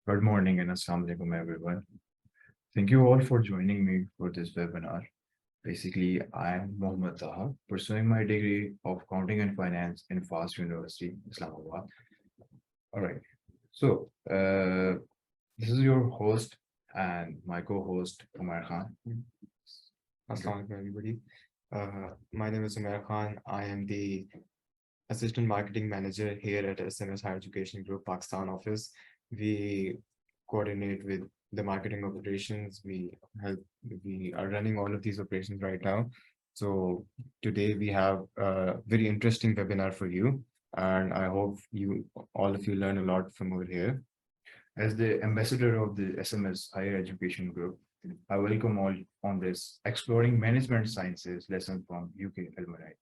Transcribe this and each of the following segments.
Good morning and assalamu alaikum everyone. Thank you all for joining me for this webinar. Basically, I am Mohammed Taha, pursuing my degree of Accounting and Finance in Fast University, Islamabad. All right. So, this is your host and my co-host, Umar Khan. Assalamu alaikum, everybody. My name is Umair Khan. I am the Assistant Marketing Manager here at SMS Higher Education Group Pakistan office. We coordinate with the marketing operations. We are running all of these operations right now. So today we have a very interesting webinar for you, and I hope all of you learn a lot from over here. As the ambassador of the SMS Higher Education Group, I welcome all on this Exploring Management Sciences lesson from UK Alumni.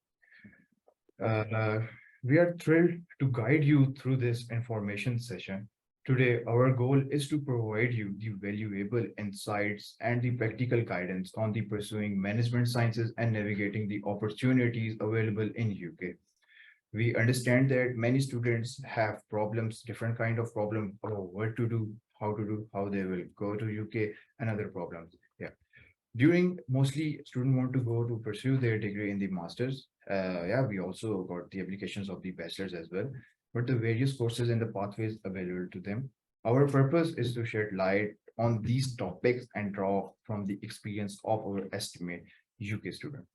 We are thrilled to guide you through this information session. Today, our goal is to provide you the valuable insights and the practical guidance on the pursuing management sciences and navigating the opportunities available in UK. We understand that many students have problems, different kind of problem, what to do, how they will go to UK, and other problems. Yeah. During mostly students want to go to pursue their degree in the masters. Yeah, we also got the applications of the bachelors as well, but the various courses and the pathways available to them. Our purpose is to shed light on these topics and draw from the experience of our estimate UK student.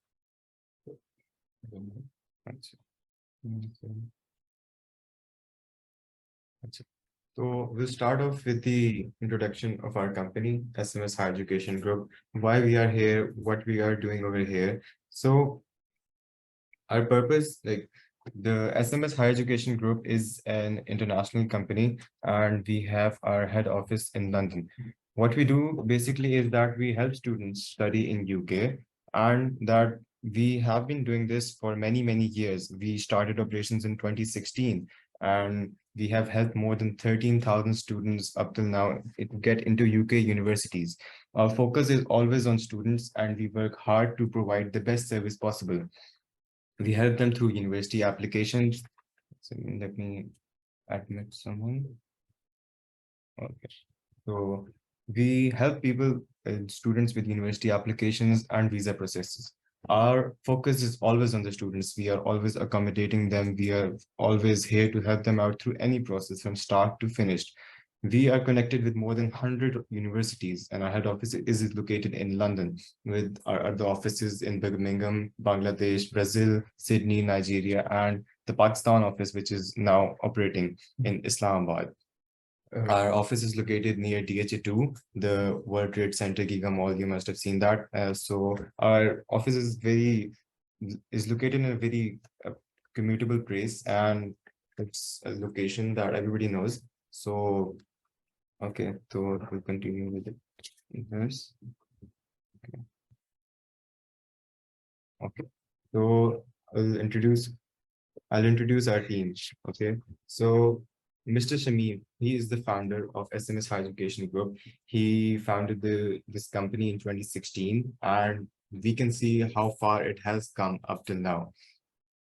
So we'll start off with the introduction of our company, SMS Higher Education Group, why we are here, what we are doing over here. So our purpose, like the SMS Higher Education Group is an international company, and we have our head office in London. What we do basically is that we help students study in UK, and that we have been doing this for many, many years. We started operations in 2016, and we have helped more than 13,000 students up till now get into UK universities. Our focus is always on students, and we work hard to provide the best service possible. We help them through university applications. So let me admit someone. Okay. So we help people, students with university applications and visa processes. Our focus is always on the students. We are always accommodating them. We are always here to help them out through any process from start to finish. We are connected with more than 100 universities, and our head office is located in London, with our other offices in Birmingham, Bangladesh, Brazil, Sydney, Nigeria, and the Pakistan office, which is now operating in Islamabad. Our office is located near DHA2, the World Trade Center Giga Mall. You must have seen that. So our office is located in a very commutable place, and it's a location that everybody knows. So, okay, so we'll continue with it. Yes. Okay. So I'll introduce our team. Okay. So Mr. Shamim, he is the founder of SMS Higher Education Group. He founded this company in 2016, and we can see how far it has come up till now.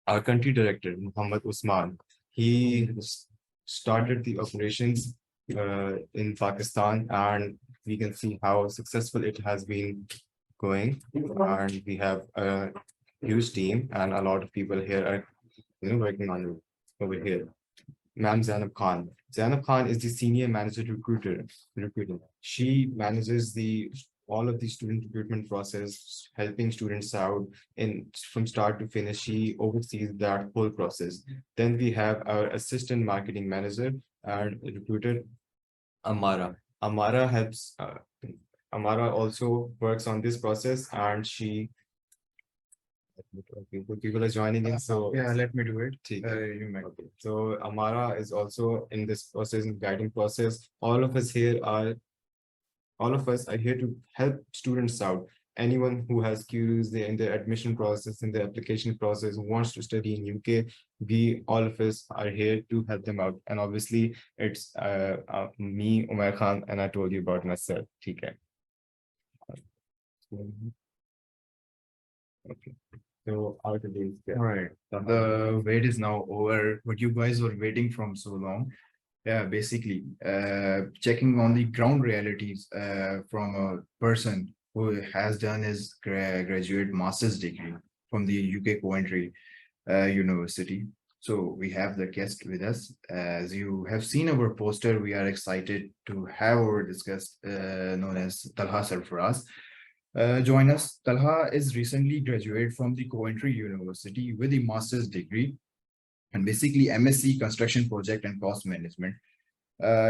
Our country director, Muhammad Usman, he started the operations in Pakistan, and we can see how successful it has been going. And we have a huge team, and a lot of people here are working on it over here. Ma'am Zainab Khan. Zainab Khan is the senior manager recruiting. She manages all of the student recruitment process, helping students out from start to finish. She oversees that whole process. Then we have our assistant marketing manager and recruiter, Amara. Amara also works on this process, and people are joining in. So yeah, let me do it. You might. Okay. So Amara is also in this process, in guiding process. All of us are here to help students out. Anyone who has queries in the admission process, in the application process, who wants to study in UK, all of us are here to help them out. And obviously, it's me, Umar Khan, and I told you about myself. Okay. Okay. So all right, the wait is now over, but you guys were waiting from so long. Yeah, basically, checking on the ground realities from a person who has done his graduate master's degree from the UK Coventry University. So we have the guest with us. As you have seen our poster, we are excited to have our discussed known as Talha Sarfaraz. Join us. Talha is recently graduated from the Coventry University with a master's degree and basically MSc Construction Project and Cost Management.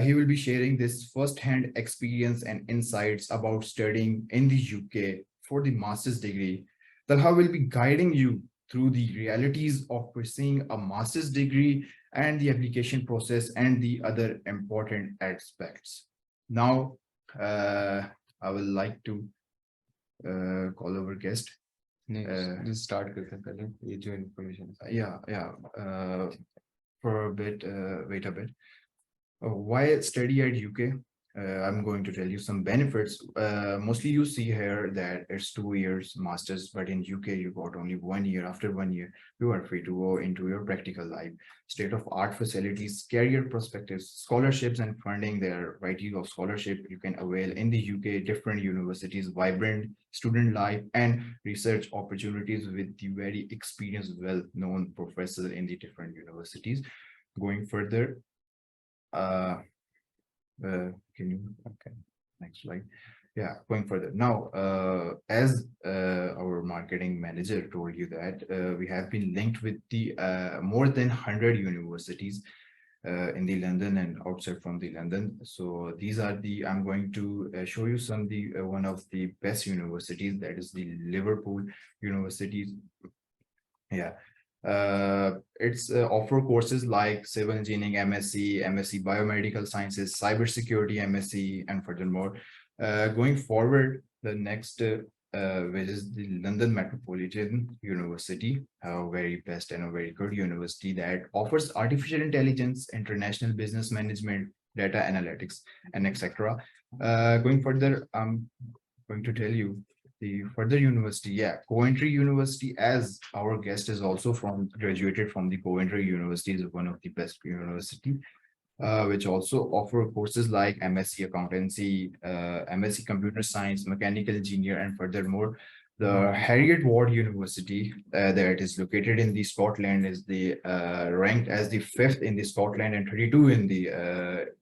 He will be sharing this first-hand experience and insights about studying in the UK for the master's degree. Talha will be guiding you through the realities of pursuing a master's degree and the application process and the other important aspects. Now, I would like to call our guest. just start करते हैं पहले ये जो information For a bit, wait a bit. Why study at UK? I'm going to tell you some benefits. Mostly you see here that it's 2 years masters, but in UK you got only 1 year. After 1 year, you are free to go into your practical life. State of art facilities, career perspectives, scholarships and funding. There are variety of scholarship you can avail in the UK, different universities, vibrant student life and research opportunities with the very experienced, well-known professors in the different universities. Going further, can you, okay, next slide. Yeah, going further now, as our marketing manager told you that we have been linked with the more than 100 universities in the London and outside from the London. So these are the, I'm going to show you some the one of the best universities, that is the Liverpool University. Yeah, it's offer courses like civil engineering MSc, MSc biomedical sciences, cybersecurity MSc, and furthermore, going forward, the next which is the London Metropolitan University, a very best and a very good university that offers artificial intelligence, international business management, data analytics, and etc. Going further, I'm going to tell you the further university. Yeah, Coventry University, as our guest is also graduated from the Coventry University, is one of the best university, which also offer courses like MSc Accountancy, MSc Computer Science, Mechanical Engineer, and furthermore, the Harriet Ward University that is located in the Scotland is the ranked as the 5th in the Scotland and 32 in the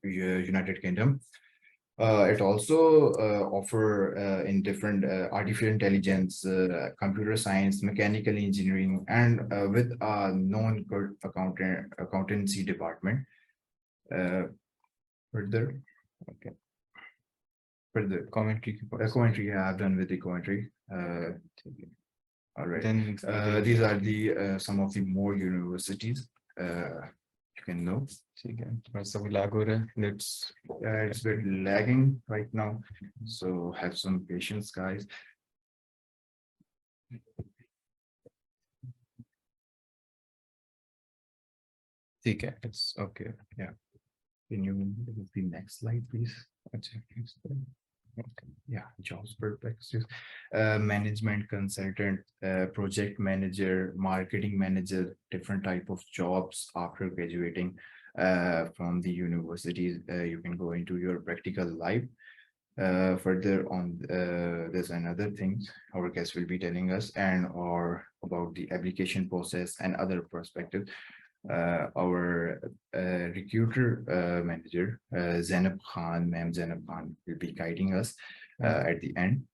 United Kingdom. It also offer in different artificial intelligence, computer science, mechanical engineering, and with a known good accountancy department. Further, okay. Further, Coventry, yeah, I've done with the Coventry. All right. Then these are the some of the more universities you can know. let's It's a bit lagging right now, so have some patience, guys. Okay, it's okay. Yeah, can you move the next slide, please? Okay. Yeah, jobs perspectives, management consultant, project manager, marketing manager, different type of jobs after graduating from the universities. You can go into your practical life. Further on, there's another thing our guest will be telling us and or about the application process and other perspectives. Our recruiter manager, Zainab Khan, Ma'am Zainab Khan, will be guiding us at the end.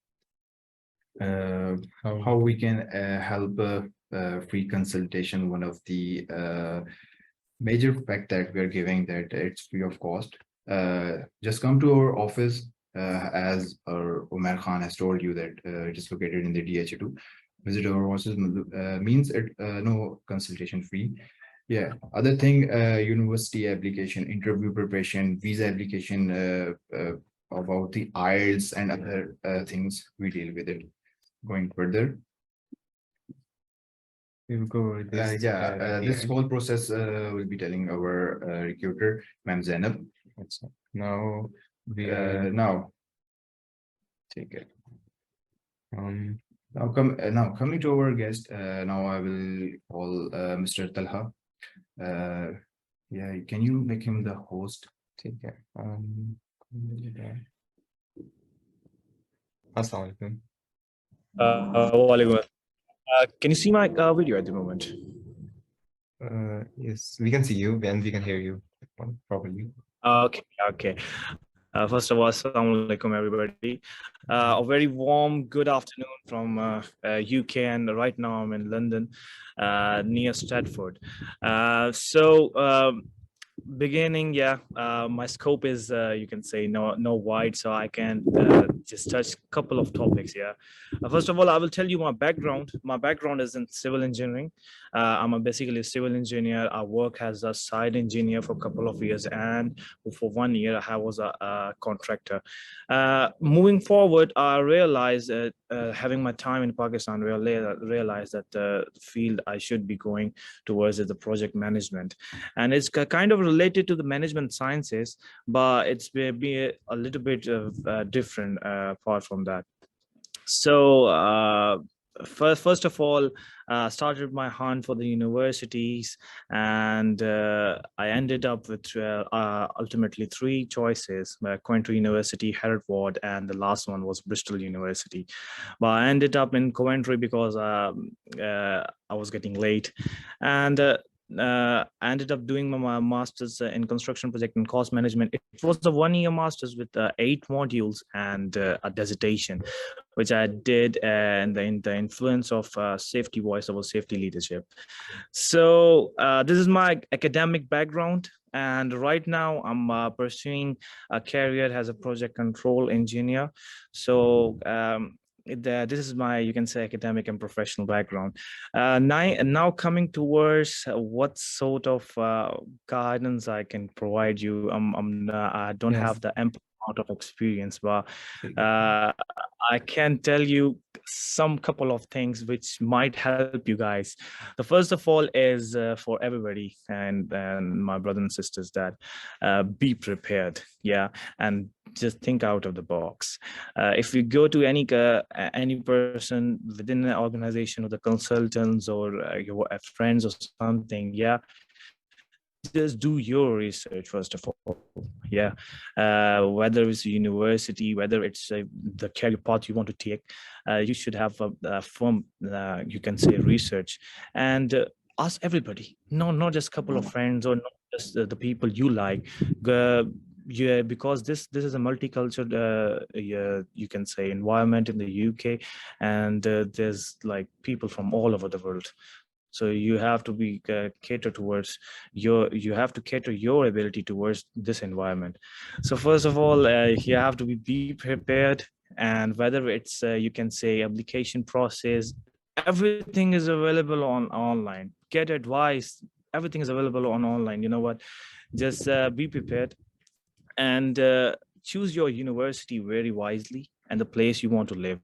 How we can help free consultation, one of the major fact that we are giving, that it's free of cost. Just come to our office, as our Umar Khan has told you that it is located in the DH2. Visit our office means it no consultation fee. Yeah, other thing, university application, interview preparation, visa application, about the IELTS and other things, we deal with it. Going further, we'll go over this. This whole process will be telling our recruiter, Ma'am Zainab. Now we now take it. Now coming to our guest. Now I will call Mr. Talha. Yeah, can you make him the host? ठीक है अस्सलाम वालेकुम Walaikum. Can you see my video at the moment? yes, we can see you and we can hear you properly. Okay. First of all, assalamu alaikum, everybody. A very warm good afternoon from UK, and right now I'm in London, near Stratford. Beginning, my scope is you can say no wide, so I can just touch a couple of topics. First of all, I will tell you my background. My background is in civil engineering. I'm basically a civil engineer. I work as a site engineer for a couple of years, and for 1 year I was a contractor. Moving forward, I realized having my time in Pakistan, realized that the field I should be going towards is the project management, and it's kind of related to the management sciences, but it's be a little bit different apart from that. So first of all, started my hunt for the universities, and I ended up with ultimately three choices: Coventry University, Hereford, and the last one was Bristol University. But I ended up in Coventry because I was getting late, and I ended up doing my master's in construction project and cost management. It was a 1 year master's with 8 modules and a dissertation, which I did in the influence of safety voice over safety leadership. So this is my academic background. And right now I'm pursuing a career as a project control engineer. So this is my, you can say, academic and professional background. Now coming towards what sort of guidance I can provide you. I don't have the ample amount of experience, but I can tell you some couple of things which might help you guys. The first of all is for everybody and my brothers and sisters, that be prepared, and just think out of the box. If you go to any person within an organization, or the consultants, or your friends or something, just do your research first of all. Whether it's a university, whether it's the career path you want to take, you should have a firm, you can say, research, and ask everybody, not just a couple of friends, or not just the people you like. Because this is a multicultural you can say environment in the UK, and there's like people from all over the world. So you have to be cater towards you have to cater your ability towards this environment. So first of all, you have to be prepared, and whether it's you can say application process, everything is available on online. Get advice, everything is available on online. You know what, just be prepared, and choose your university very wisely and the place you want to live.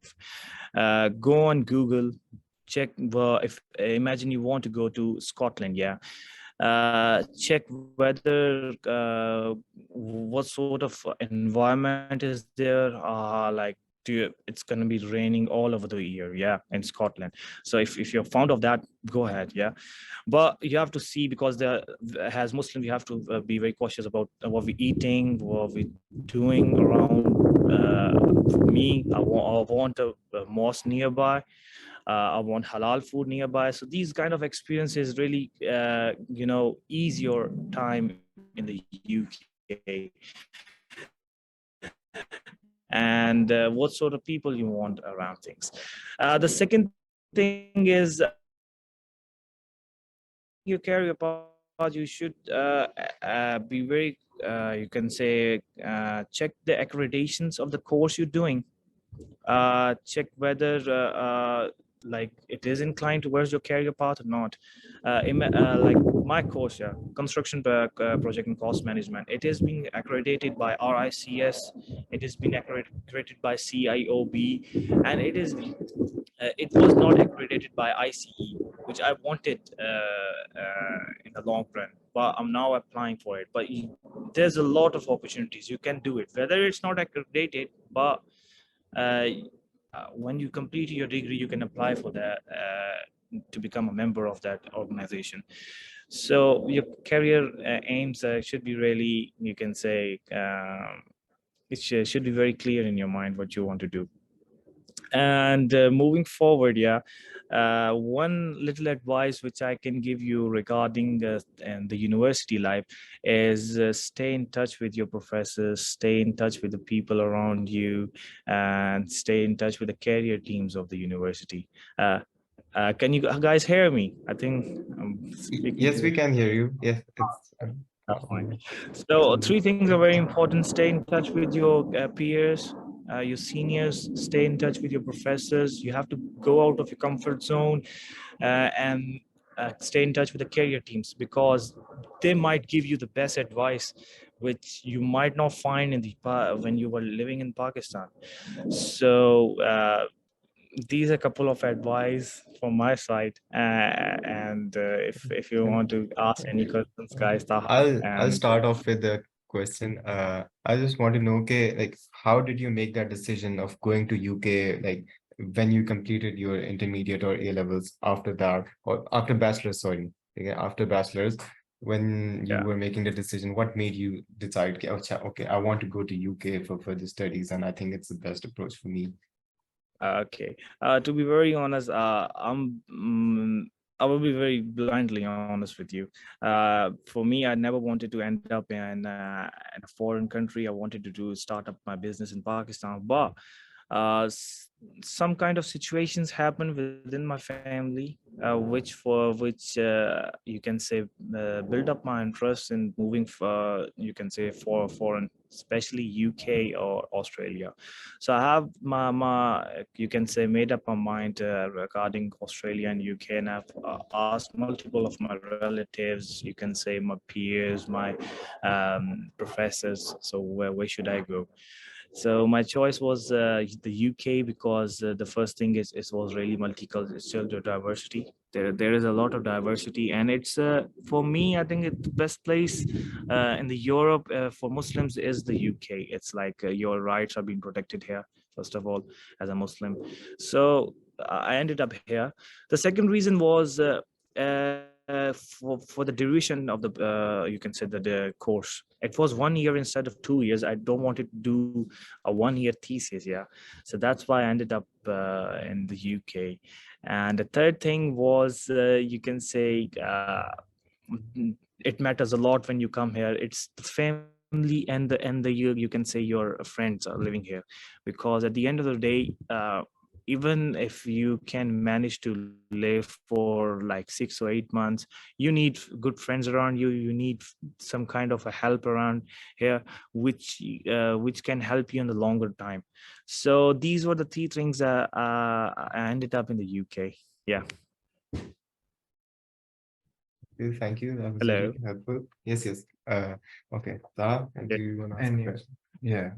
Go on Google, check if imagine you want to go to Scotland, check whether what sort of environment is there, like it's going to be raining all over the year in Scotland. So if you're fond of that, go ahead. But you have to see, because there, as Muslims, you have to be very cautious about what we're eating, what we're doing around. For me, I want a mosque nearby. I want halal food nearby. So these kind of experiences really ease your time in the UK, and what sort of people you want around things. The second thing is your career path. You should be very you can say check the accreditations of the course you're doing. Check whether like it is inclined towards your career path or not. Like my course, construction project and cost management, it is being accredited by RICS, it has been accredited by CIOB, and it was not accredited by ICE, which I wanted in the long run, but I'm now applying for it. But there's a lot of opportunities, you can do it, whether it's not accredited, but when you complete your degree, you can apply for that to become a member of that organization. So your career aims should be really, you can say, should be very clear in your mind what you want to do. And moving forward, yeah, one little advice which I can give you regarding and the university life is stay in touch with your professors, stay in touch with the people around you, and stay in touch with the career teams of the university. Can you guys hear me? I think I'm speaking Yes, to. we can hear you. Yes, it's Fine. So three things are very important. Stay in touch with your peers, your seniors. Stay in touch with your professors. You have to go out of your comfort zone and stay in touch with the career teams, because they might give you the best advice which you might not find in the when you were living in Pakistan. So these are a couple of advice from my side, and if you want to ask any questions, guys, Taha I'll and start off with a question. I just want to know, okay, like how did you make that decision of going to UK, like when you completed your intermediate or A levels after that, or after bachelor's, sorry, okay, after bachelor's, when you yeah. were making the decision, what made you decide, okay, okay, I want to go to UK for further studies, and I think it's the best approach for me. Okay. To be very honest, I will be very blindly honest with you. For me, I never wanted to end up in a foreign country. I wanted to start up my business in Pakistan, but some kind of situations happen within my family, which you can say build up my interest in moving for, you can say, for foreign, especially UK or Australia. So I have my you can say made up my mind regarding Australia and UK, and I've asked multiple of my relatives, you can say my peers, my professors. So where should I go? So my choice was the UK, because the first thing is it was really multicultural diversity. There is a lot of diversity, and it's for me, I think the best place in the Europe for Muslims is the UK. It's like your rights are being protected here, first of all, as a Muslim. So I ended up here. The second reason was for the duration of the you can say the course. It was 1 year instead of 2 years. I don't want to do a 1 year thesis, yeah. So that's why I ended up in the UK. And the third thing was you can say it matters a lot when you come here. It's the family and the you can say your friends are living here, because at the end of the day, even if you can manage to live for like 6 or 8 months, you need good friends around you. You need some kind of a help around here, which can help you in the longer time. So these were the three things I ended up in the UK. Yeah. Thank you. That was Hello. really helpful. Yes, yes. Okay. Taha, Yeah. do you want to ask a And question? yeah,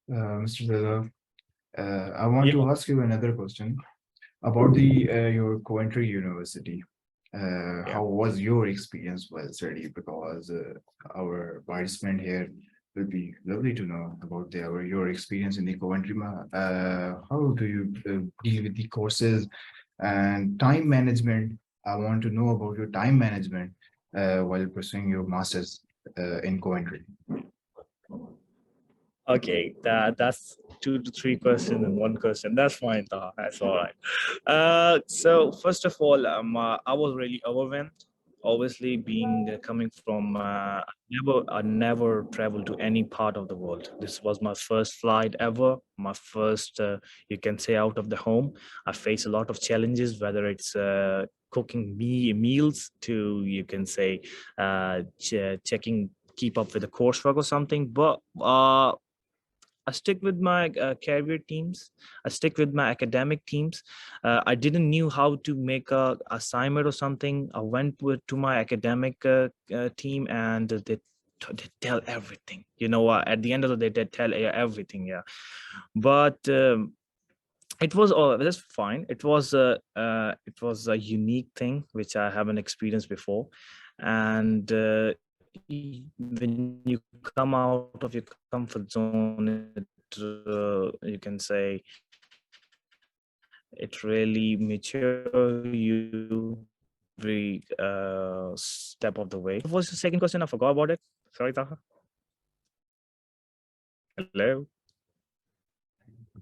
Mr. Dada, I want Yeah. to ask you another question about the your Coventry University. Yeah. How was your experience while study? Because our participant here will be lovely to know about your experience in the Coventry. How do you deal with the courses and time management? I want to know about your time management while pursuing your masters in Coventry. Okay, that's 2 to 3 questions in one question. That's fine, Taha. That's all right. So first of all, I was really overwhelmed. Obviously, being coming from, I never traveled to any part of the world. This was my first flight ever. My first, you can say, out of the home. I face a lot of challenges, whether it's cooking meals to, you can say, checking, keep up with the coursework or something. But I stick with my career teams. I stick with my academic teams. I didn't knew how to make a assignment or something. I went to my academic team, and they tell everything. You know, at the end of the day, they tell everything. Yeah, but it was all that's fine. It was a unique thing which I haven't experienced before, and when you come out of your comfort zone, you can say it really mature you, it really every step of the way. What was the second question? I forgot about it. Sorry, Taha. Hello.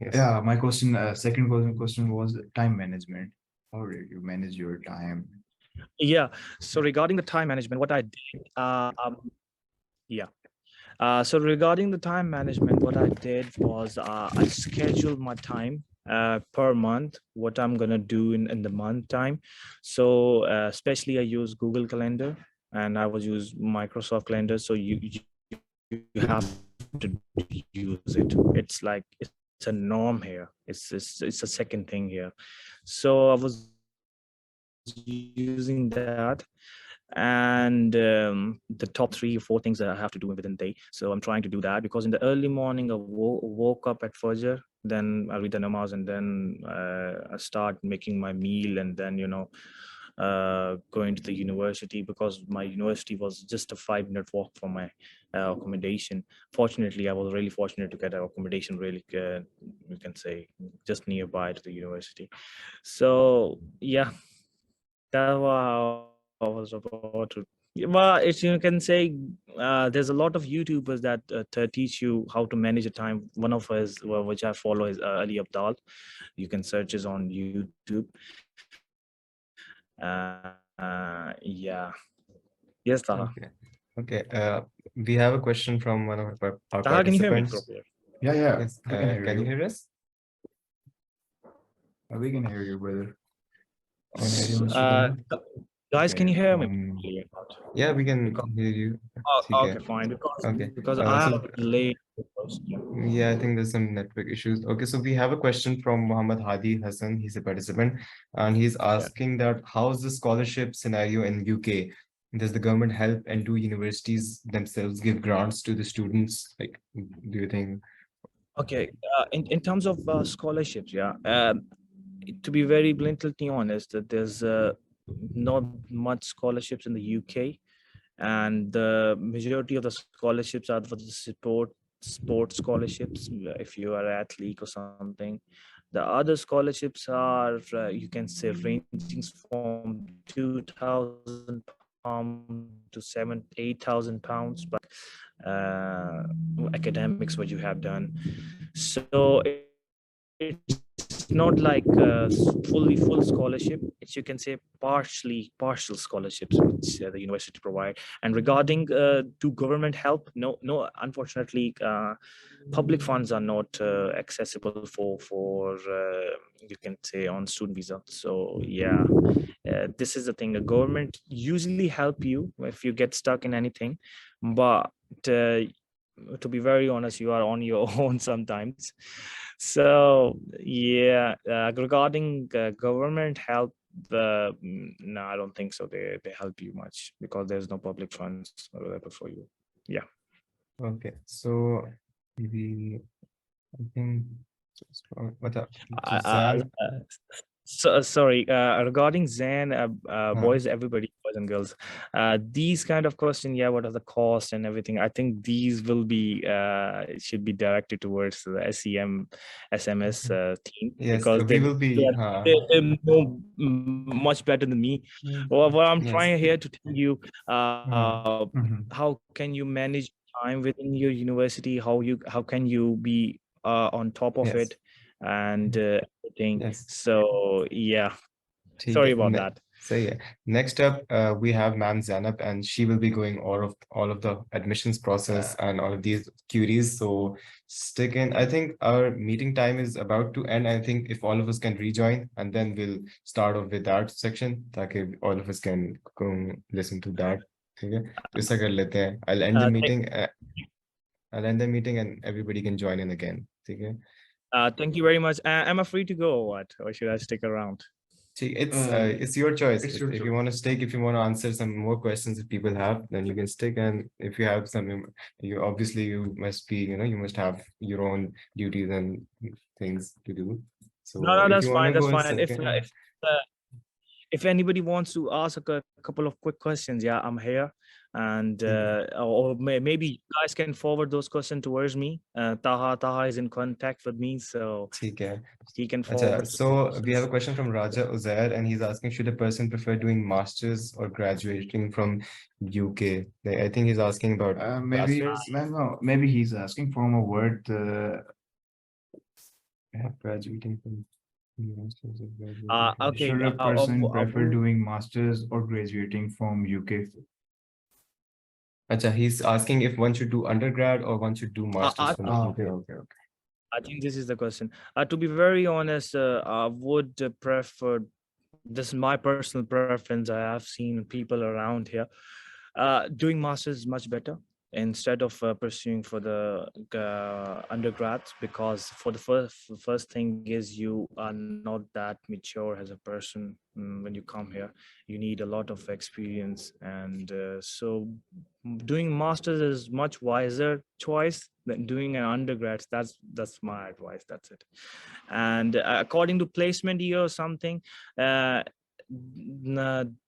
Yes. Yeah, my question, second question was time management. How did you manage your time? Yeah. So regarding the time management, what I did, yeah. So regarding the time management, what I did was I scheduled my time per month, what I'm gonna do in the month time. So especially I use Google Calendar and I was use Microsoft Calendar. So you have to use it. It's like it's a norm here. It's a second thing here. So I was using that and the top 3 or 4 things that I have to do within the day. So I'm trying to do that because in the early morning I woke up at Fajr, then I read the namaz, and then I start making my meal, and then going to the university because my university was just a 5-minute walk from my accommodation. Fortunately, I was really fortunate to get an accommodation really you can say just nearby to the university. So yeah, that's what I was about to. Well, it's, you can say there's a lot of YouTubers that teach you how to manage your time. One of us, well, which I follow, is Ali Abdal. You can search his on YouTube. Yeah. Yes, Taha. Okay. Okay. We have a question from one of our Taha, can you hear me participants. properly? Yeah, Yes. we can hear Can you you. hear us? We can hear you, brother. Can you hear Mr. Uh, Kamal? guys, can Okay, you hear me properly or not? Yeah, we can Because, hear you. okay, Okay. fine. Okay. Because I have So a delay. yeah, I think there's some network issues. Okay, so we have a question from Muhammad Hadi Hassan. He's a participant, and he's asking that how's the scholarship scenario in UK? Does the government help, and do universities themselves give grants to the students? Like, do you think? Okay, in terms of scholarships, yeah. To be very bluntly honest, that there's not much scholarships in the UK, and the majority of the scholarships are for the sports scholarships. If you are an athlete or something, the other scholarships are you can say ranging from 2,000 to 7,000-8,000 pounds, but academics what you have done. So it's not like fully full scholarship. It's, you can say, partial scholarships which the university provide. And regarding to government help, no, unfortunately, public funds are not accessible for you can say on student visa. So yeah, this is the thing. The government usually help you if you get stuck in anything, but to be very honest, you are on your own sometimes. So yeah, regarding government help, no, I don't think so. They help you much because there's no public funds available for you. Yeah. Okay, so we, I think, what up? I, I, Zan? So sorry, regarding Zen, Huh. boys, everybody, boys and girls, these kind of question, yeah, what are the cost and everything? I think these will be should be directed towards the SEM, SMS team, Yes, because we will be. they know much better than me. Well, what I'm Yes. trying here to tell you, Mhm. how can you manage time within your university? How can you be on top of Yes. it? And everything. Yes. So yeah, ठीक sorry है about that. सही है. Next up, we have Ma'am Zainab, and she will be going all of the admissions process and all of these queries. So stick in. I think our meeting time is about to end. I think if all of us can rejoin, and then we'll start off with that section, ताकि all of us can go listen to that. ठीक है, तो ऐसा कर लेते हैं. I'll end the Uh, thank, meeting. I'll end the meeting, and everybody can join in again. ठीक है. thank you very much. Am I free to go or what? Or should I stick around? See, Uh, it's your choice. it's your If you choice. want to stick, if you want to answer some more questions that people have, then you can stick. And if you have some, you obviously you must be, you must have your own duties and things to do. So No, if that's you want to fine. That's go in fine. second, Uh, if anybody wants to ask a couple of quick questions, yeah, I'm here. And maybe you guys can forward those questions towards me. Taha is in contact with me, so Okay. he can Acha, forward. so we have a question from Raja Uzair, and he's asking, should a person prefer doing masters or graduating from UK? I think he's asking about Maybe, bachelor's. no, maybe he's asking from a word, Graduating from masters or graduating from Okay. should a person prefer doing masters or graduating from UK? Acha, he's asking if one should do undergrad or one should do masters from the Okay, UK. okay, okay. I think this is the question. To be very honest, I would prefer, this is my personal preference. I have seen people around here. Doing masters is much better instead of pursuing for the undergrads, because for the first thing is you are not that mature as a person. When you come here, you need a lot of experience, and so doing masters is much wiser choice than doing an undergrad. That's my advice. That's it. And according to placement year or something,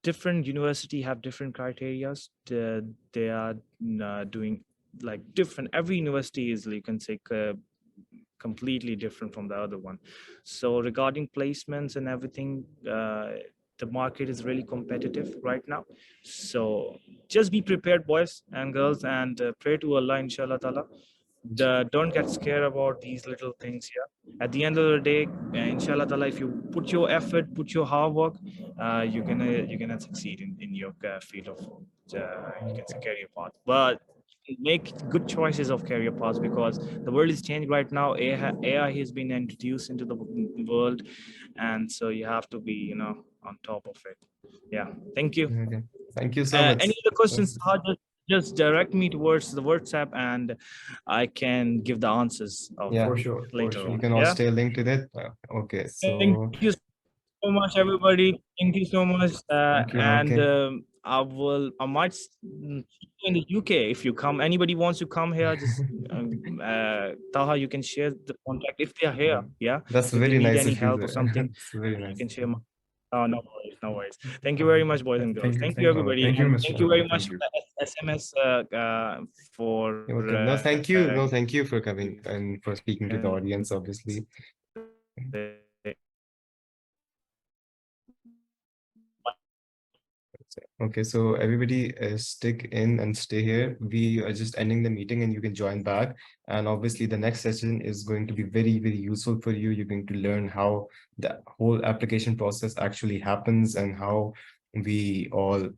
different university have different criterias. They are doing like different. Every university is, you can say, completely different from the other one. So regarding placements and everything, the market is really competitive right now. So just be prepared, boys and girls, and pray to Allah, inshallah ta'ala. Don't get scared about these little things here. At the end of the day, inshallah ta'ala, if you put your effort, put your hard work, you're gonna succeed in your field of you can say career path. But make good choices of career paths, because the world is changing right now. AI has been introduced into the world, and so you have to be, on top of it. Yeah, thank you. Okay. Thank you so much. Any other questions? Just direct me towards the WhatsApp, and I can give the answers of Yeah, For sure, for later sure. you on. can all Yeah. stay linked to that. Okay, so Thank you so much, everybody. Thank you so much. Thank you. And okay. I might see you in the UK if you come. Anybody wants to come here, just Taha, you can share the contact if they are here. Yeah. That's If they very need nice any of you. help or something, It's very you nice. can share. Oh, no worries, no worries. Thank you very much, boys and girls. Thank you, Thank everybody, you, and Mr. thank you Taha. very much Thank for you. the SMS for Okay. No, thank you. No, thank you for coming and for speaking to the audience, obviously. Okay, so everybody stick in and stay here. We are just ending the meeting and you can join back. And obviously the next session is going to be very, very useful for you. You're going to learn how the whole application process actually happens and how we all,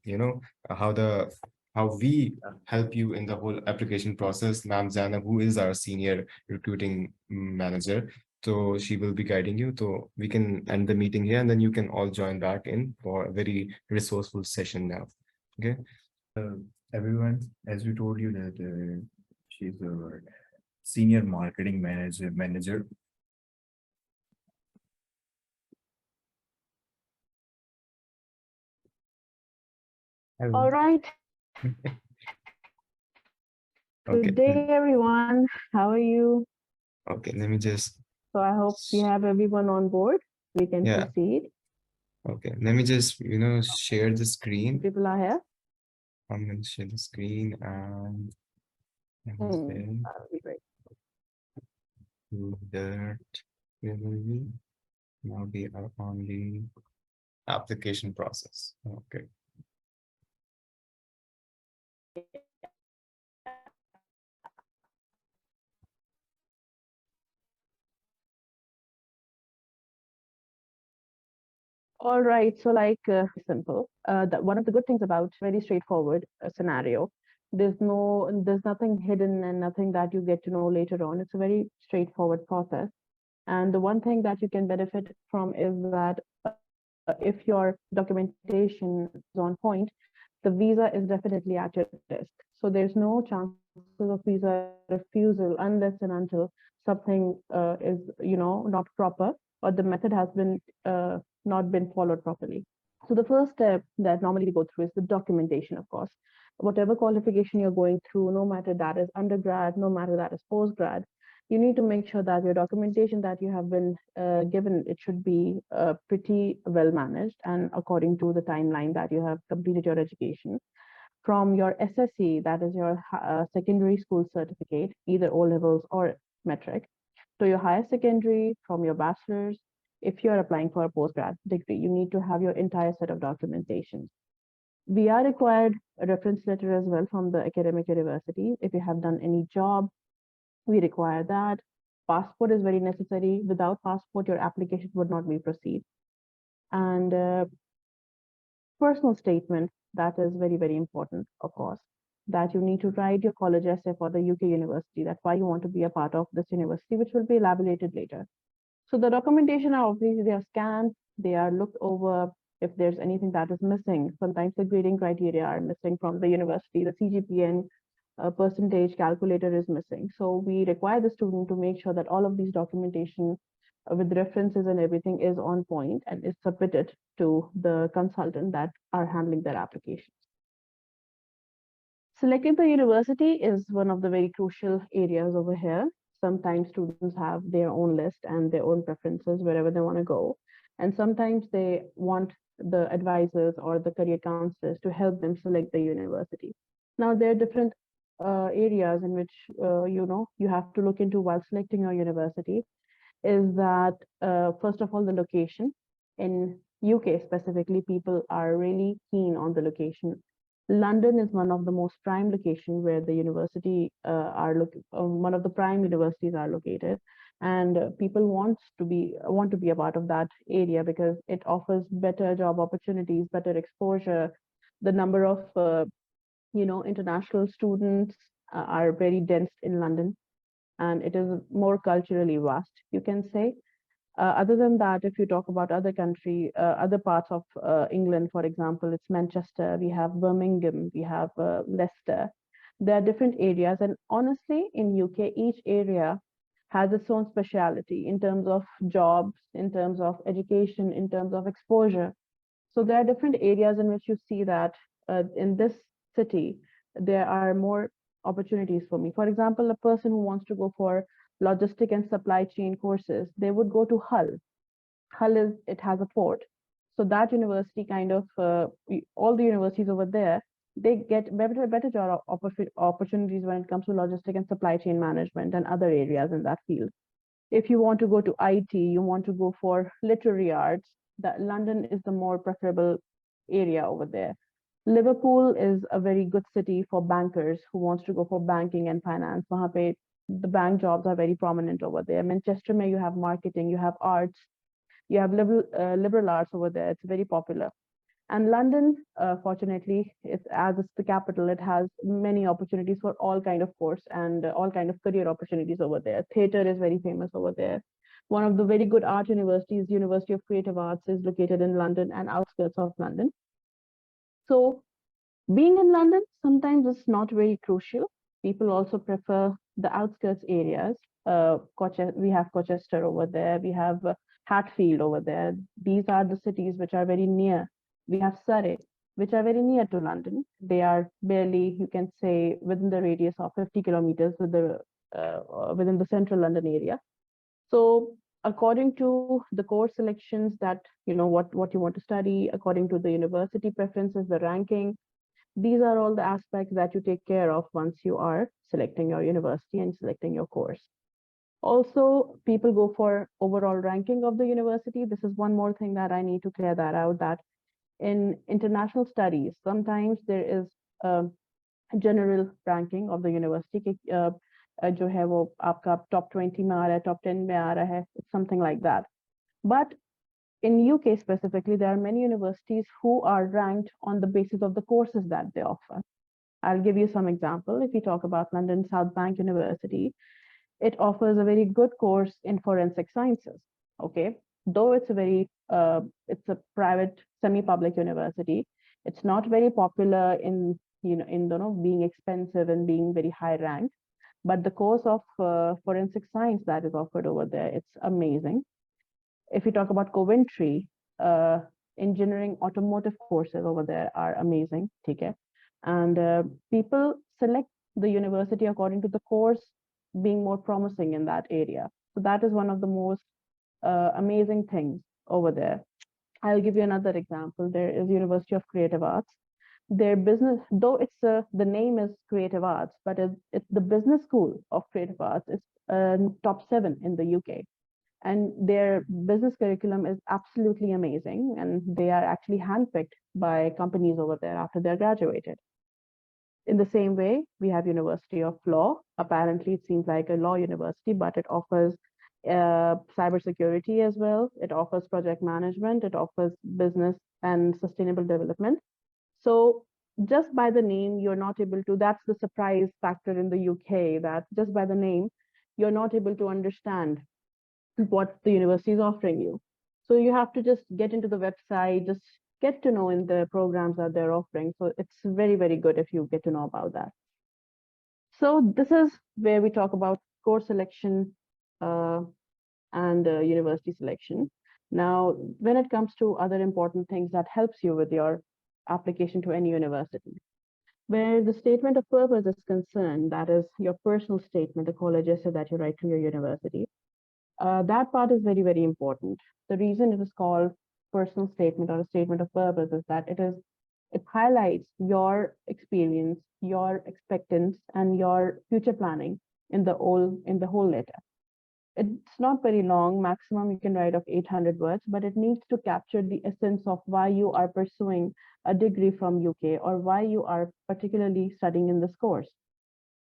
how we help you in the whole application process. Ma'am Zana, who is our senior recruiting manager, so she will be guiding you. So we can end the meeting here and then you can all join back in for a very resourceful session now. Okay. Everyone, as we told you that she's a senior marketing manager. All right. Okay. Good day, everyone. How are you? Okay, let me just, So I hope we have everyone on board. We can yeah. proceed. Okay, let me just, share the screen. People are here. I'm going to share the screen and That'll be great. that now we are on the application process. Okay. All right. So simple. One of the good things about very straightforward scenario. There's nothing hidden and nothing that you get to know later on. It's a very straightforward process. And the one thing that you can benefit from is that if your documentation is on point, the visa is definitely at your desk. So there's no chances of visa refusal unless and until something is, not proper or the method has been not been followed properly. So the first step that normally we go through is the documentation, of course. Whatever qualification you're going through, no matter that is undergrad, no matter that is postgrad, you need to make sure that your documentation that you have been given, it should be pretty well managed and according to the timeline that you have completed your education. from your SSC, that is your secondary school certificate, either O levels or metric, to your higher secondary, from your bachelor's. If you're applying for a postgrad degree, you need to have your entire set of documentation. We are required a reference letter as well from the academic university. If you have done any job, we require that. Passport is very necessary. Without passport, your application would not be proceed. And personal statement, that is very, very important, of course, that you need to write your college essay for the UK university. That's why you want to be a part of this university, which will be elaborated later. So the documentation are obviously, they are scanned, they are looked over. If there's anything that is missing, sometimes the grading criteria are missing from the university, the CGPN percentage calculator is missing. So we require the student to make sure that all of these documentation with references and everything is on point and is submitted to the consultant that are handling their applications. Selecting the university is one of the very crucial areas over here. Sometimes students have their own list and their own preferences wherever they want to go. And sometimes they want the advisors or the career counselors to help them select the university. Now, there are different areas in which, you have to look into while selecting your university. Is that, first of all, the location. In UK specifically, people are really keen on the location. London is one of the most prime locations where the university one of the prime universities are located, and people want to be a part of that area because it offers better job opportunities, better exposure. The number of international students are very dense in London, and it is more culturally vast, you can say. Other than that, if you talk about other parts of England, for example, it's Manchester, we have Birmingham, we have Leicester. There are different areas, and honestly, in UK, each area has its own speciality in terms of jobs, in terms of education, in terms of exposure. So there are different areas in which you see that in this city, there are more opportunities for me. For example, a person who wants to go for logistic and supply chain courses, they would go to Hull. It has a port. So that university kind of, all the universities over there, they get better job opportunities when it comes to logistic and supply chain management and other areas in that field. If you want to go to IT, you want to go for literary arts, that London is the more preferable area over there. Liverpool is a very good city for bankers who wants to go for banking and finance. Wahan pe the bank jobs are very prominent over there. Manchester, you have marketing, you have arts, you have liberal arts over there. It's very popular. And London, fortunately, as it's the capital, it has many opportunities for all kind of course and all kind of career opportunities over there. Theatre is very famous over there. One of the very good art universities, University of Creative Arts, is located in London and outskirts of London. So being in London sometimes is not very crucial. People also prefer the outskirts areas. We have Colchester over there. We have Hatfield over there. These are the cities which are very near. We have Surrey, which are very near to London. They are barely, you can say, within the radius of 50 kilometers within the central London area. So according to the course selections that, what you want to study, according to the university preferences, the ranking, these are all the aspects that you take care of once you are selecting your university and selecting your course. Also, people go for overall ranking of the university. This is one more thing that I need to clear that out, that in international studies, sometimes there is a general ranking of the university. जो है वो आपका top 20 में आ रहा है, top 10 में आ रहा है, it's something like that. But in UK specifically, there are many universities who are ranked on the basis of the courses that they offer. I'll give you some example. If you talk about London South Bank University, it offers a very good course in forensic sciences. Okay, though it's a private semi-public university, it's not very popular in being expensive and being very high ranked. But the course of forensic science that is offered over there, it's amazing. If you talk about Coventry, engineering automotive courses over there are amazing. Okay? And people select the university according to the course being more promising in that area. So that is one of the most amazing things over there. I'll give you another example. There is University of Creative Arts. Their business, though the name is creative arts, but it's the business school of creative arts. It's top 7 in the UK, and their business curriculum is absolutely amazing, and they are actually handpicked by companies over there after they're graduated. In the same way, we have University of Law. Apparently, it seems like a law university, but it offers cybersecurity as well. It offers project management. It offers business and sustainable development. So just by the name, you're not able to, that's the surprise factor in the UK, that just by the name, you're not able to understand what the university is offering you. So you have to just get into the website, just get to know in the programs that they're offering. So it's very, very good if you get to know about that. So this is where we talk about course selection and university selection. Now, when it comes to other important things that helps you with your application to any university, where the statement of purpose is concerned, that is your personal statement, the college essay that you write to your university, that part is very, very important. The reason it is called personal statement or a statement of purpose is that it highlights your experience, your expectance, and your future planning in the whole letter. It's not very long, maximum you can write of 800 words, but it needs to capture the essence of why you are pursuing a degree from UK or why you are particularly studying in this course.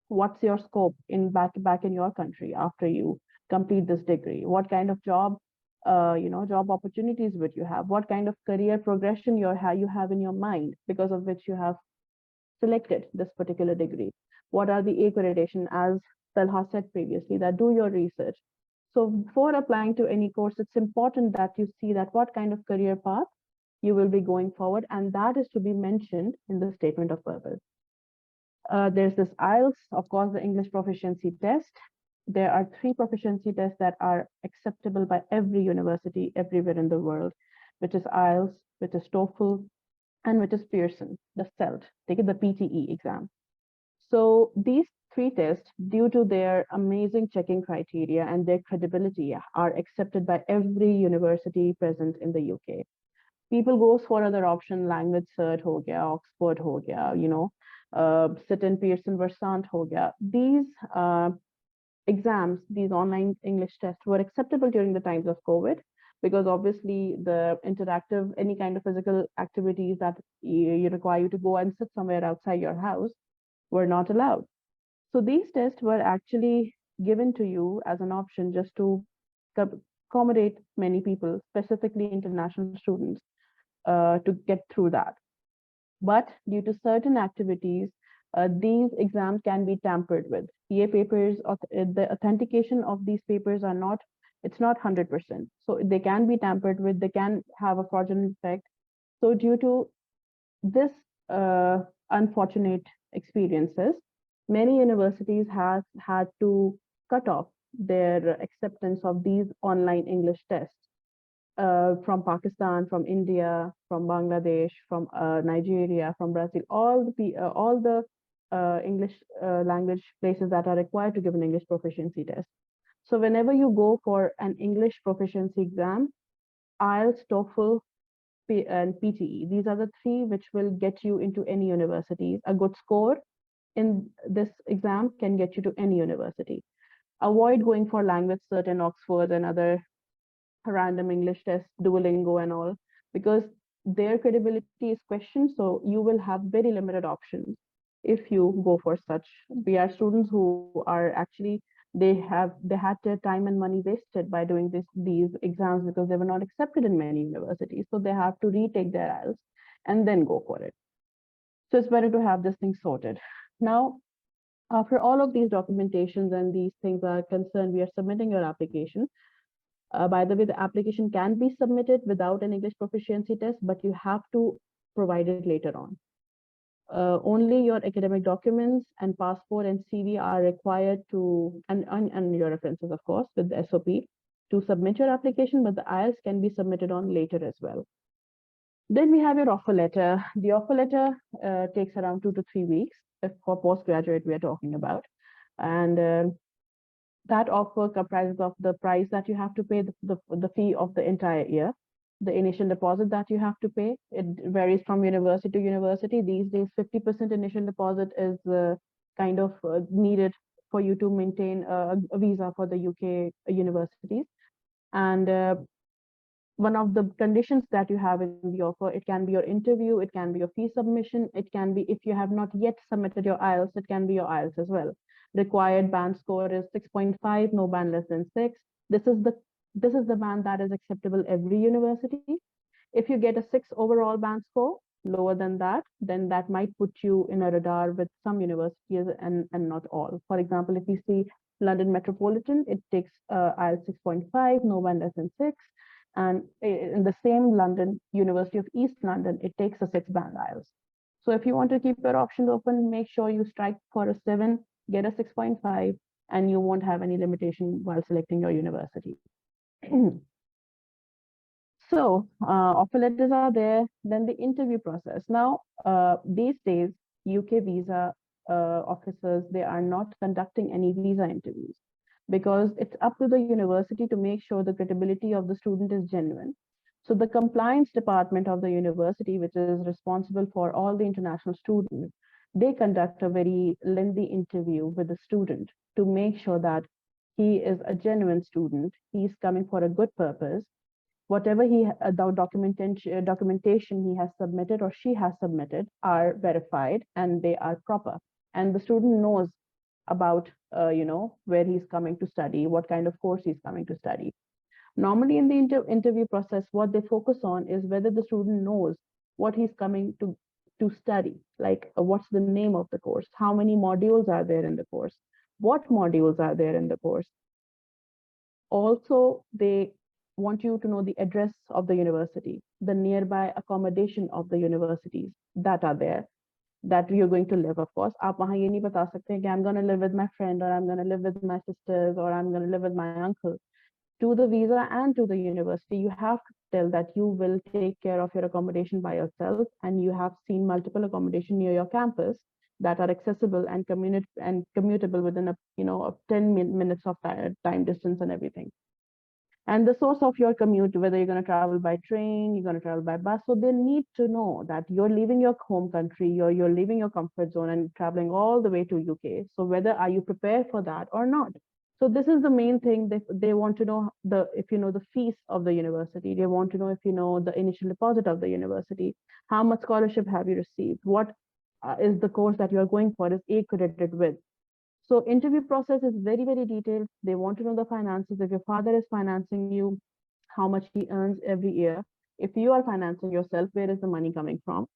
What's your scope in back in your country after you complete this degree? What kind of job job opportunities would you have? What kind of career progression you have in your mind because of which you have selected this particular degree? What are the accreditation, as Talha said previously, that do your research. So before applying to any course, it's important that you see that what kind of career path you will be going forward, and that is to be mentioned in the statement of purpose. There's this IELTS, of course, the English proficiency test. There are 3 proficiency tests that are acceptable by every university everywhere in the world, which is IELTS, which is TOEFL, and which is Pearson, the CELT, take it the PTE exam. So these 3 tests, due to their amazing checking criteria and their credibility, are accepted by every university present in the UK. People goes for other option, language cert ho gaya, Oxford ho gaya, sit in Pearson Versant ho gaya. These exams, these online English tests were acceptable during the times of COVID, because obviously the interactive, any kind of physical activities that you require you to go and sit somewhere outside your house were not allowed. So these tests were actually given to you as an option just to accommodate many people, specifically international students, to get through that. But due to certain activities, these exams can be tampered with. PA papers, the authentication of these papers are not, it's not 100%. So they can be tampered with, they can have a fraudulent effect. So due to this unfortunate experiences, many universities have had to cut off their acceptance of these online English tests from Pakistan, from India, from Bangladesh, from Nigeria, from Brazil, all the English language places that are required to give an English proficiency test. So whenever you go for an English proficiency exam, IELTS, TOEFL, and PTE, these are the 3 which will get you into any universities. A good score in this exam can get you to any university. Avoid going for language cert in Oxford and other random English tests, Duolingo and all, because their credibility is questioned. So you will have very limited options if you go for such. We are students who are actually, they had their time and money wasted by doing these exams because they were not accepted in many universities. So they have to retake their IELTS and then go for it. So it's better to have this thing sorted. Now, after all of these documentations and these things are concerned, we are submitting your application. By the way, the application can be submitted without an English proficiency test, but you have to provide it later on. Only your academic documents and passport and CV are required to, and your references, of course, with the SOP to submit your application, but the IELTS can be submitted on later as well. Then we have your offer letter. The offer letter takes around 2 to 3 weeks for postgraduate we are talking about. And that offer comprises of the price that you have to pay, the fee of the entire year. the initial deposit that you have to pay. It varies from university to university. These days, 50% initial deposit is kind of needed for you to maintain a visa for the UK universities. And one of the conditions that you have in the offer, it can be your interview, it can be your fee submission, it can be, if you have not yet submitted your IELTS, it can be your IELTS as well. Required band score is 6.5, no band less than 6. This is the band that is acceptable every university. If you get a 6 overall band score, lower than that, then that might put you in a radar with some universities and not all. For example, if you see London Metropolitan, it takes IELTS 6.5, no band less than 6. And in the same London, University of East London, it takes a 6-band IELTS. So if you want to keep your options open, make sure you strike for a 7, get a 6.5, and you won't have any limitation while selecting your university. So offer letters are there, then the interview process. Now, these days, UK visa officers, they are not conducting any visa interviews because it's up to the university to make sure the credibility of the student is genuine. So the compliance department of the university, which is responsible for all the international students, they conduct a very lengthy interview with the student to make sure that he is a genuine student, he's coming for a good purpose, whatever the documentation he has submitted or she has submitted are verified and they are proper. And the student knows about, where he's coming to study, what kind of course he's coming to study. Normally in the interview process, what they focus on is whether the student knows what he's coming to study, like what's the name of the course, how many modules are there in the course, what modules are there in the course. Also, they want you to know the address of the university, the nearby accommodation of the universities that are there, that you're going to live, of course. आप वहाँ ये नहीं बता सकते कि I'm going to live with my friend, or I'm going to live with my sisters, or I'm going to live with my uncle. To the visa and to the university, you have to tell that you will take care of your accommodation by yourself, and you have seen multiple accommodation near your campus that are accessible and commutable within a 10 minutes of time distance and everything. And the source of your commute, whether you're going to travel by train, you're going to travel by bus. So they need to know that you're leaving your home country, you're leaving your comfort zone and traveling all the way to UK. So whether are you prepared for that or not? So this is the main thing. They want to know if you know the fees of the university. They want to know if you know the initial deposit of the university. How much scholarship have you received? What is the course that you are going for is accredited with? So interview process is very, very detailed. They want to know the finances. If your father is financing you, how much he earns every year. If you are financing yourself, where is the money coming from?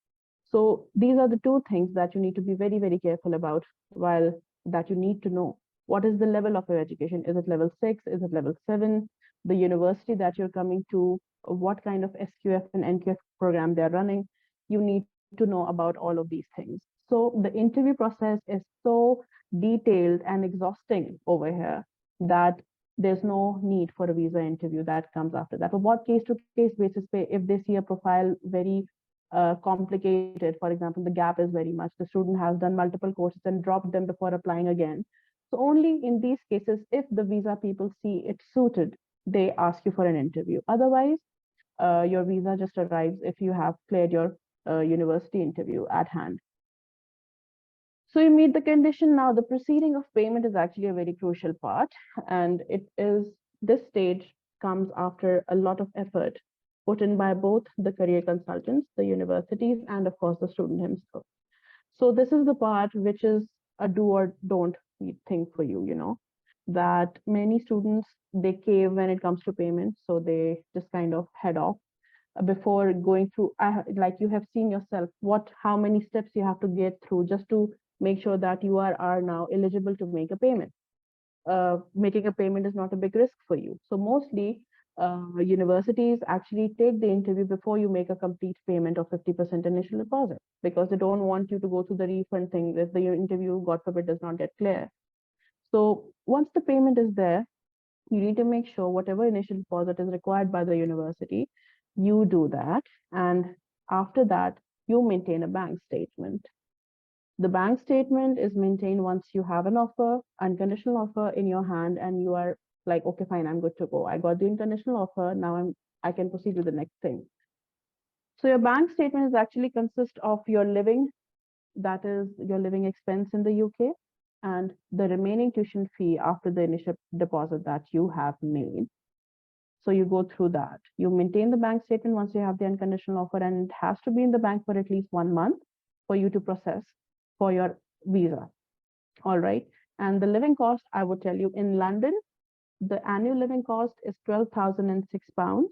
So these are the two things that you need to be very, very careful about, while that you need to know. What is the level of your education? Is it level 6? Is it level 7? The university that you're coming to, what kind of SQF and NQF program they're running? You need to know about all of these things. So the interview process is so detailed and exhausting over here that there's no need for a visa interview that comes after that. But what case-to-case basis, if they see a profile very complicated, for example, the gap is very much, the student has done multiple courses and dropped them before applying again. So only in these cases, if the visa people see it suited, they ask you for an interview. Otherwise, your visa just arrives if you have cleared your university interview at hand. So you meet the condition. Now the proceeding of payment is actually a very crucial part, and this stage comes after a lot of effort put in by both the career consultants, the universities, and of course the student himself. So this is the part which is a do or don't thing for you, that many students, they cave when it comes to payment. So they just kind of head off before going through, like you have seen yourself, how many steps you have to get through just to make sure that you are now eligible to make a payment. Making a payment is not a big risk for you. So mostly universities actually take the interview before you make a complete payment of 50% initial deposit, because they don't want you to go through the refund thing if the interview, God forbid, does not get clear. So once the payment is there, you need to make sure whatever initial deposit is required by the university, you do that. And after that, you maintain a bank statement. The bank statement is maintained once you have an offer, unconditional offer in your hand, and you are like, okay, fine, I'm good to go. I got the international offer. Now I can proceed with the next thing. So your bank statement is actually consist of your living, that is your living expense in the UK, and the remaining tuition fee after the initial deposit that you have made. So you go through that. You maintain the bank statement once you have the unconditional offer, and it has to be in the bank for at least 1 month for you to process for your visa. All right. And the living cost, I would tell you, in London, the annual living cost is £12,006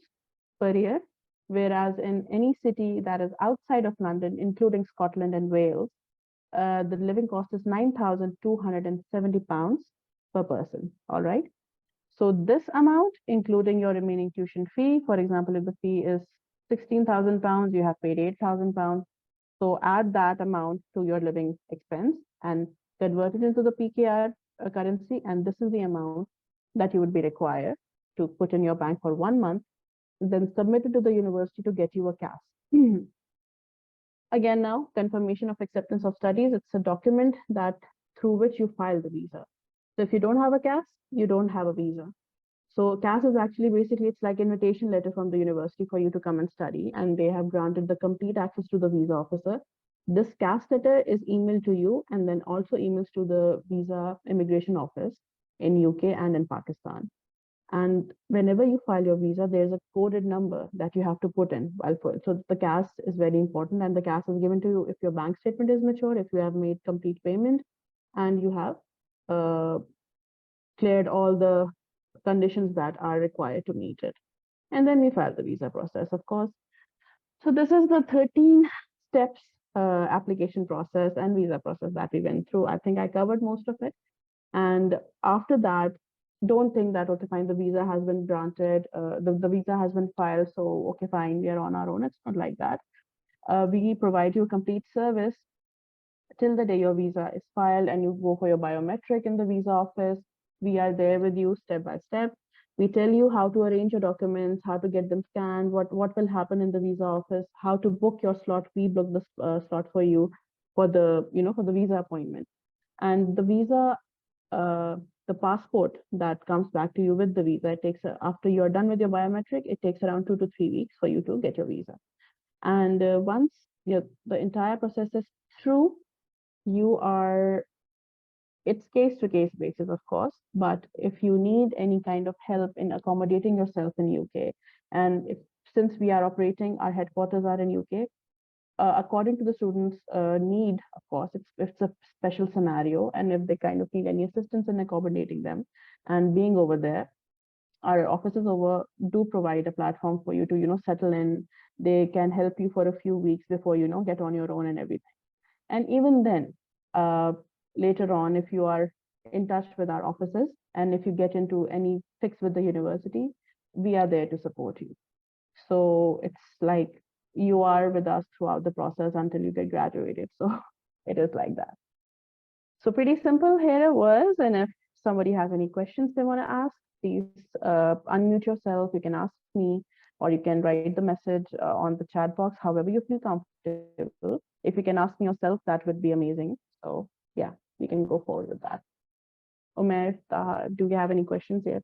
per year, whereas in any city that is outside of London, including Scotland and Wales, the living cost is £9,270 per person. All right. So this amount, including your remaining tuition fee, for example, if the fee is £16,000, you have paid £8,000. So add that amount to your living expense and convert it into the PKR currency. And this is the amount that you would be required to put in your bank for 1 month, then submit it to the university to get you a CAS. Again, now, confirmation of acceptance of studies. It's a document that through which you file the visa. So if you don't have a CAS, you don't have a visa. So CAS is actually basically, it's like invitation letter from the university for you to come and study, and they have granted the complete access to the visa officer. This CAS letter is emailed to you and then also emails to the visa immigration office in UK and in Pakistan. And whenever you file your visa, there's a coded number that you have to put in. So the CAS is very important, and the CAS is given to you if your bank statement is mature, if you have made complete payment, and you have cleared all the conditions that are required to meet it. And then we file the visa process, of course. So this is the 13 steps application process and visa process that we went through. I think I covered most of it. And after that, don't think that, okay, fine, the visa has been granted, the visa has been filed, so, okay, fine, we are on our own. It's not like that. We provide you a complete service till the day your visa is filed and you go for your biometric in the visa office. We are there with you step by step. We tell you how to arrange your documents, how to get them scanned, what will happen in the visa office, how to book your slot. We book the slot for you for the, for the visa appointment. And the visa, the passport that comes back to you with the visa, it takes, after you're done with your biometric, it takes around 2 to 3 weeks for you to get your visa. And once the entire process is through, it's case to case basis, of course, but if you need any kind of help in accommodating yourself in UK, and since we are operating, our headquarters are in UK, according to the students' need, of course, it's a special scenario, and if they kind of need any assistance in accommodating them and being over there, our offices over do provide a platform for you to, settle in. They can help you for a few weeks before, get on your own and everything. And even then, later on, if you are in touch with our offices and if you get into any fix with the university, we are there to support you. So it's like you are with us throughout the process until you get graduated. So it is like that. So pretty simple here it was. And if somebody has any questions they want to ask, please unmute yourself. You can ask me, or you can write the message on the chat box, however you feel comfortable. If you can ask me yourself, that would be amazing. So yeah, we can go forward with that. Umair, do you have any questions yet?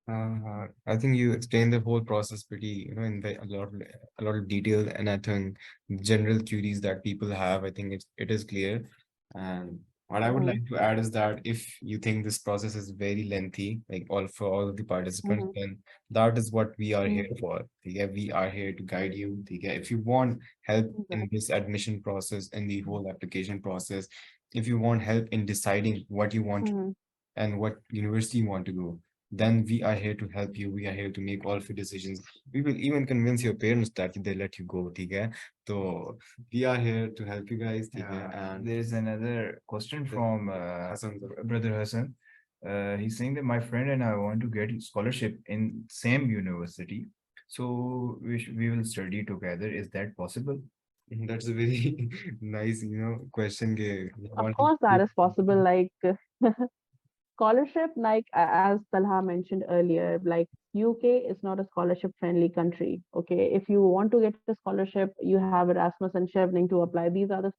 I think you explained the whole process pretty, in a lot of detail, and I think general queries that people have, I think it is clear. And what I would like to add is that if you think this process is very lengthy, like for all of the participants, then that is what we are here for. We are here to guide you. If you want help in this admission process and the whole application process, if you want help in deciding what you want and what university you want to go, then we are here to help you. We are here to make all of your decisions. We will even convince your parents that they let you go. So we are here to help you guys. And there is another question from Brother Hassan. He's saying that my friend and I want to get scholarship in same university. So we will study together. Is that possible? That's a very nice, question. Of course, that is possible. Like scholarship, like as Talha mentioned earlier, like UK is not a scholarship friendly country. Okay, if you want to get a scholarship, you have Erasmus and Chevening to apply. These are the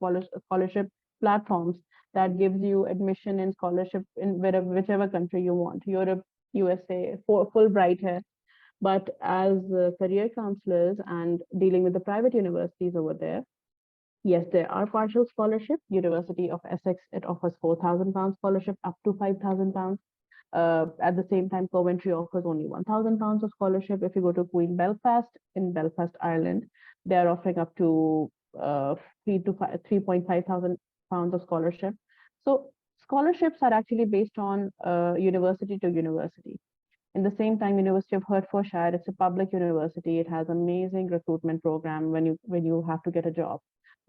scholarship platforms that gives you admission and scholarship in whichever country you want, Europe, USA, for Fulbright hai. But as career counselors and dealing with the private universities over there, yes, there are partial scholarship. University of Essex, it offers £4,000 scholarship up to £5,000. At the same time, Coventry offers only £1,000 of scholarship. If you go to Queen Belfast in Belfast, Ireland, they are offering up to 3.5 thousand pounds of scholarship. So scholarships are actually based on university to university. In the same time, University of Hertfordshire, it's a public university. It has amazing recruitment program when you have to get a job,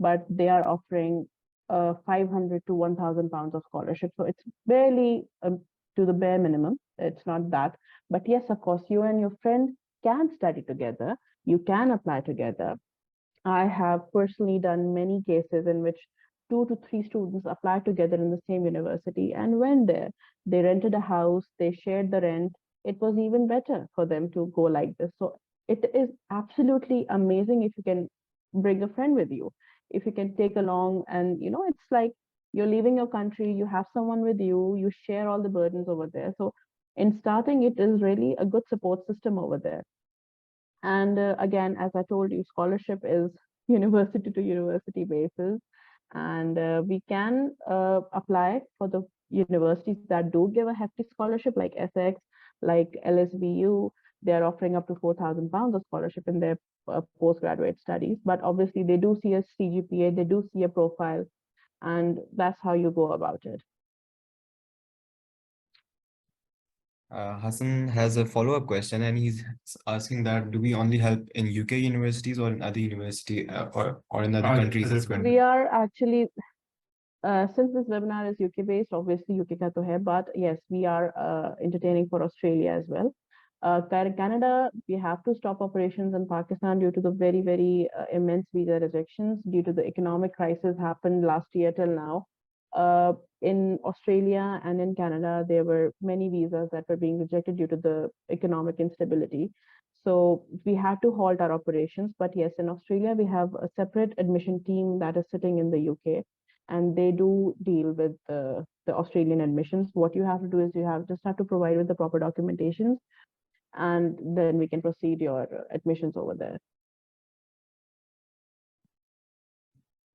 but they are offering 500 to 1,000 pounds of scholarship. So it's barely to the bare minimum. It's not that, but yes, of course, you and your friend can study together. You can apply together. I have personally done many cases in which 2 to 3 students applied together in the same university and went there. They rented a house, they shared the rent. It was even better for them to go like this. So it is absolutely amazing if you can bring a friend with you, if you can take along, and it's like you're leaving your country, you have someone with you, you share all the burdens over there. So in starting, it is really a good support system over there. And again, as I told you, scholarship is university to university basis. And we can apply for the universities that do give a hefty scholarship, like Essex, like LSBU. They're offering up to £4,000 of scholarship in their postgraduate studies. But obviously, they do see a CGPA, they do see a profile, and that's how you go about it. Hassan has a follow-up question, and he's asking that do we only help in UK universities or in other university or in other countries as well? We are actually, since this webinar is UK based, obviously UK ka to hai, but yes, we are entertaining for Australia as well. Canada, we have to stop operations in Pakistan due to the very, very immense visa rejections due to the economic crisis happened last year till now. In Australia and in Canada, there were many visas that were being rejected due to the economic instability. So we had to halt our operations. But yes, in Australia, we have a separate admission team that is sitting in the UK, and they do deal with the Australian admissions. What you have to do is just have to provide with the proper documentations, and then we can proceed your admissions over there.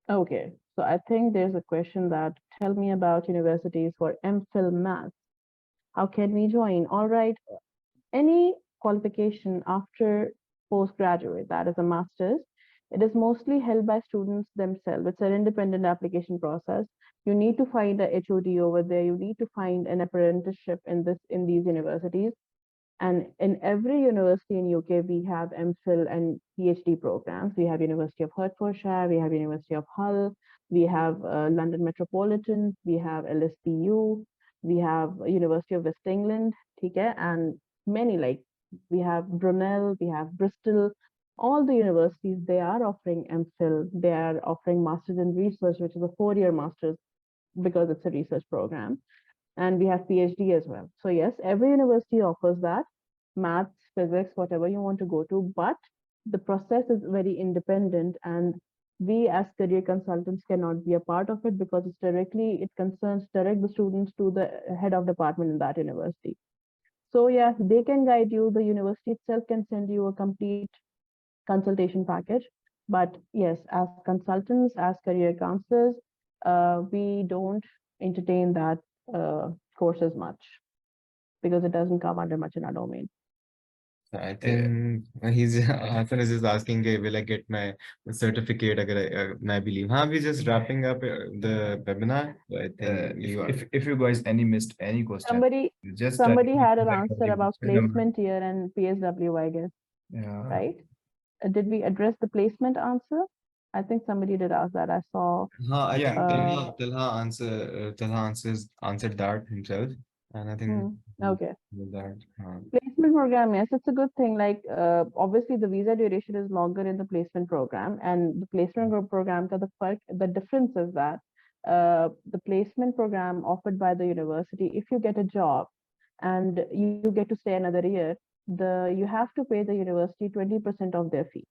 Okay, so I think there's a question that tell me about universities for MPhil Maths. How can we join? All right, any qualification after postgraduate, that is a master's, it is mostly held by students themselves. It's an independent application process. You need to find a HOD over there. You need to find an apprenticeship in these universities. And in every university in UK, we have MPhil and PhD programs. We have University of Hertfordshire, we have University of Hull, we have London Metropolitan, we have LSPU, we have University of West England, okay, and many, like we have Brunel, we have Bristol. All the universities, they are offering MPhil, they are offering Masters in Research, which is a 4-year master's because it's a research program. And we have PhD as well. So yes, every university offers that, maths, physics, whatever you want to go to, but the process is very independent, and we as career consultants cannot be a part of it because it concerns direct the students to the head of department in that university. So yeah, they can guide you. The university itself can send you a complete consultation package. But yes, as consultants, as career counselors, we don't entertain that courses much because it doesn't come under much in our domain. I think Hassan is just asking, will I get my certificate? I believe. We're just wrapping up the webinar. So I think if you guys missed any question, somebody had an answer about placement year and PSW, I guess. Yeah. Right? Did we address the placement answer? I think somebody did ask that. I saw. I think Talha answered that himself, and I think okay. That, placement program, yes, it's a good thing. Like obviously the visa duration is longer in the placement program, and the placement program, the difference is that the placement program offered by the university, if you get a job and you get to stay another year, you have to pay the university 20% of their fee.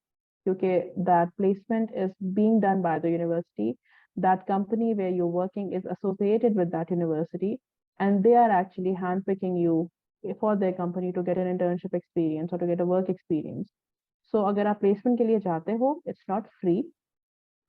Okay, that placement is being done by the university. that company where you're working is associated with that university, and they are actually handpicking you for their company to get an internship experience or to get a work experience. So अगर आप placement के लिए जाते हो, it's not free.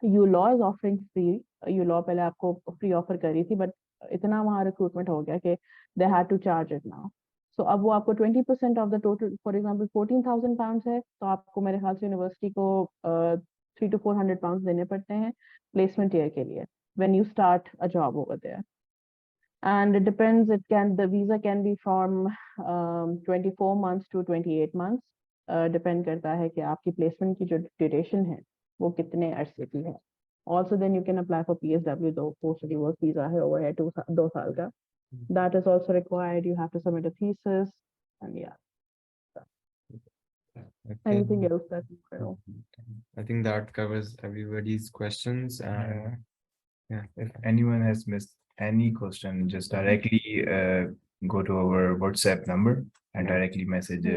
You law is offering free. You law पहले आपको free offer कर रही थी, but इतना वहाँ recruitment हो गया कि they had to charge it now. So अब वो आपको 20% of the total, for example, 14,000 pounds है, तो आपको मेरे ख्याल से university को 300 to 400 pounds देने पड़ते हैं placement year के लिए when you start a job over there. And it depends, the visa can be from 24 months to 28 months. Depend करता है कि आपकी placement की जो duration है वो कितने अरसे की है. Also then you can apply for PSW, though post study work visa है over here 2 साल का. That is also required. You have to submit a thesis, and yeah. Anything else that you know? I think that covers everybody's questions. And yeah, If anyone has missed any question, just directly go to our WhatsApp number and directly message.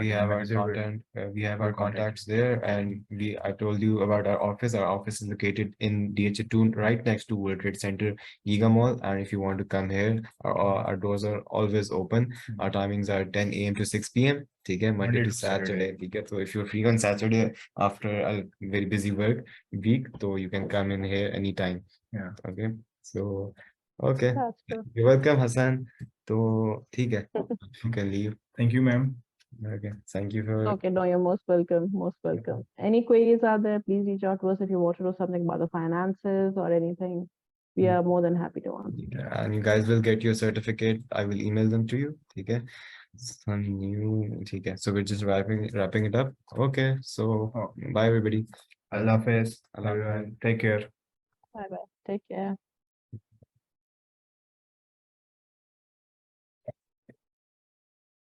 we have our content, we have our contacts there, and I told you about our office. Our office is located in DH2, right next to World Trade Center, Giga Mall. And if you want to come here, our doors are always open. Our timings are 10 a.m. to 6 p.m. Okay, Monday to Saturday. Okay, so if you're free on Saturday after a very busy work week, so you can come in here anytime. Yeah. Okay. So okay. That's true. You're welcome, Hassan. So okay, you can leave. Thank you, ma'am. Okay, thank you for. Okay, no, you're most welcome. Most welcome. Any queries out there, please reach out to us if you want to know something about the finances or anything. We are more than happy to answer. And you guys will get your certificate. I will email them to you. Okay. Some new. Okay. So we're just wrapping it up. Okay. So bye everybody. Allah Hafiz. Allah Hafiz. Everyone, take care. Bye bye. Take care.